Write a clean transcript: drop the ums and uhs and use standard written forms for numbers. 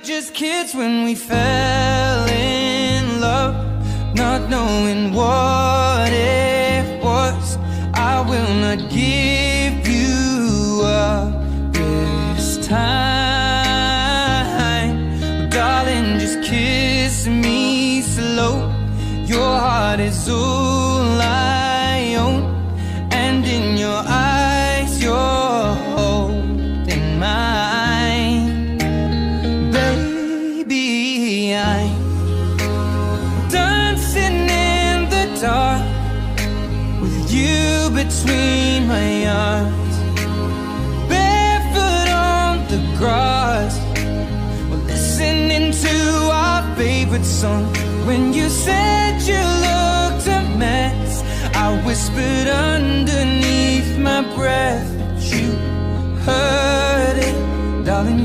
just kids when we fell in love, not knowing what it was. I will not give you up this time, but darling, just kiss me slow. Your heart is all I own, and in your eyes you're holding mine. Baby, I'm dancing in the dark with you between my arms, barefoot on the grass, we're listening to our favorite song. When you said you looked a mess, I whispered underneath my breath, but you heard it, darling.